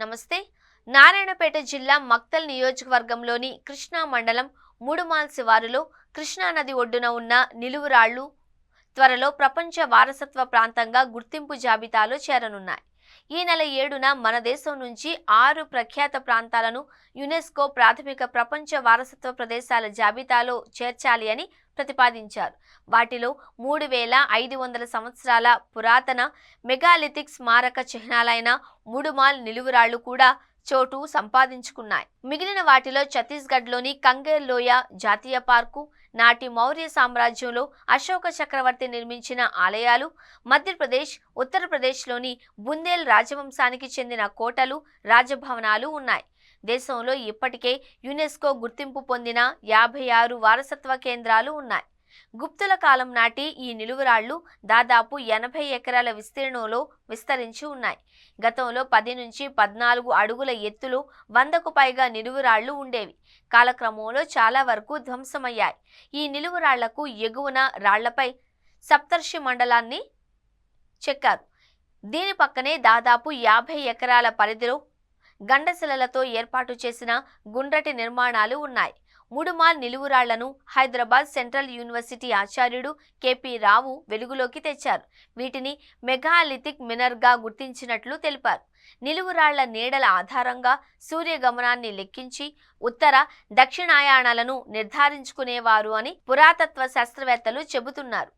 నమస్తే. నారాయణపేట జిల్లా మక్తల్ నియోజకవర్గంలోని కృష్ణా మండలం మూడుమాల్ శివారులో కృష్ణా నది ఒడ్డున ఉన్న నిలువురాళ్లు త్వరలో ప్రపంచ వారసత్వ ప్రాంతంగా గుర్తింపు జాబితాలో చేరనున్నాయి. ఈ నెల 7న మన దేశం నుంచి 6 ప్రఖ్యాత ప్రాంతాలను యునెస్కో ప్రాథమిక ప్రపంచ వారసత్వ ప్రదేశాల జాబితాలో చేర్చాలి అని ప్రతిపాదించారు. వాటిలో 3500 సంవత్సరాల పురాతన మెగాలిథిక్ స్మారక చిహ్నాలైన మూడుమాల్ నిలువురాళ్లు కూడా చోటు సంపాదించుకున్నాయి. మిగిలిన వాటిలో ఛత్తీస్గఢ్లోని కంగేర్ లోయ జాతీయ పార్కు, నాటి మౌర్య సామ్రాజ్యంలో అశోక చక్రవర్తి నిర్మించిన ఆలయాలు, మధ్యప్రదేశ్, ఉత్తరప్రదేశ్లోని బుందేల్ రాజవంశానికి చెందిన కోటలు, రాజభవనాలు ఉన్నాయి. దేశంలో ఇప్పటికే యునెస్కో గుర్తింపు పొందిన 56 వారసత్వ కేంద్రాలు ఉన్నాయి. గుప్తుల కాలం నాటి ఈ నిలువురాళ్లు దాదాపు 80 ఎకరాల విస్తీర్ణంలో విస్తరించి ఉన్నాయి. గతంలో 10 నుంచి 14 అడుగుల ఎత్తులో 100కు పైగా నిలువురాళ్లు ఉండేవి. కాలక్రమంలో చాలా వరకు ధ్వంసమయ్యాయి. ఈ నిలువురాళ్లకు ఎగువన రాళ్లపై సప్తర్షి మండలాన్ని చెక్కారు. దీని పక్కనే దాదాపు 50 ఎకరాల పరిధిలో గండశిలలతో ఏర్పాటు చేసిన గుండ్రటి నిర్మాణాలు ఉన్నాయి. మూడుమాల్ నిలువురాళ్లను హైదరాబాద్ సెంట్రల్ యూనివర్సిటీ ఆచార్యుడు కెపి రావు వెలుగులోకి తెచ్చారు. వీటిని మెగాలిథిక్ మినర్గా గుర్తించినట్లు తెలిపారు. నిలువురాళ్ల నీడల ఆధారంగా సూర్యగమనాన్ని లెక్కించి ఉత్తర దక్షిణాయానాలను నిర్ధారించుకునేవారు అని పురాతత్వ శాస్త్రవేత్తలు చెబుతున్నారు.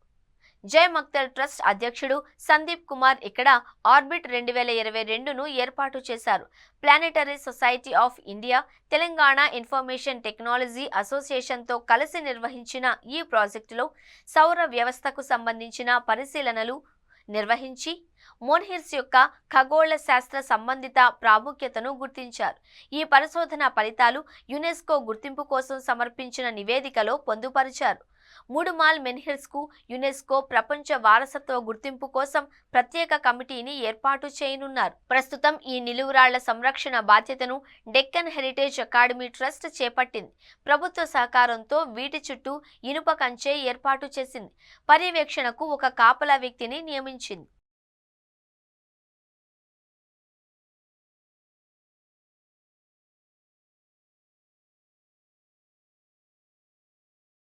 జై మక్తల్ ట్రస్ట్ అధ్యక్షుడు సందీప్ కుమార్ ఇక్కడ ఆర్బిట్ 2022ను ఏర్పాటు చేశారు. Planetary society of India, Telangana information technology అసోసియేషన్తో కలిసి నిర్వహించిన ఈ ప్రాజెక్టులో సౌర వ్యవస్థకు సంబంధించిన పరిశీలనలు నిర్వహించి మోన్హిర్స్ యొక్క ఖగోళ శాస్త్ర సంబంధిత ప్రాముఖ్యతను గుర్తించారు. ఈ పరిశోధన ఫలితాలు యునెస్కో గుర్తింపు కోసం సమర్పించిన నివేదికలో పొందుపరిచారు. మూడుమాల్ మెన్హిర్స్కు యునెస్కో ప్రపంచ వారసత్వ గుర్తింపు కోసం ప్రత్యేక కమిటీని ఏర్పాటు చేయనున్నారు. ప్రస్తుతం ఈ నిలువురాళ్ల సంరక్షణ బాధ్యతను డెక్కన్ హెరిటేజ్ అకాడమీ ట్రస్ట్ చేపట్టింది. ప్రభుత్వ సహకారంతో వీటి చుట్టూ ఇనుప కంచె ఏర్పాటు చేసింది. పర్యవేక్షణకు ఒక కాపలా వ్యక్తిని నియమించింది.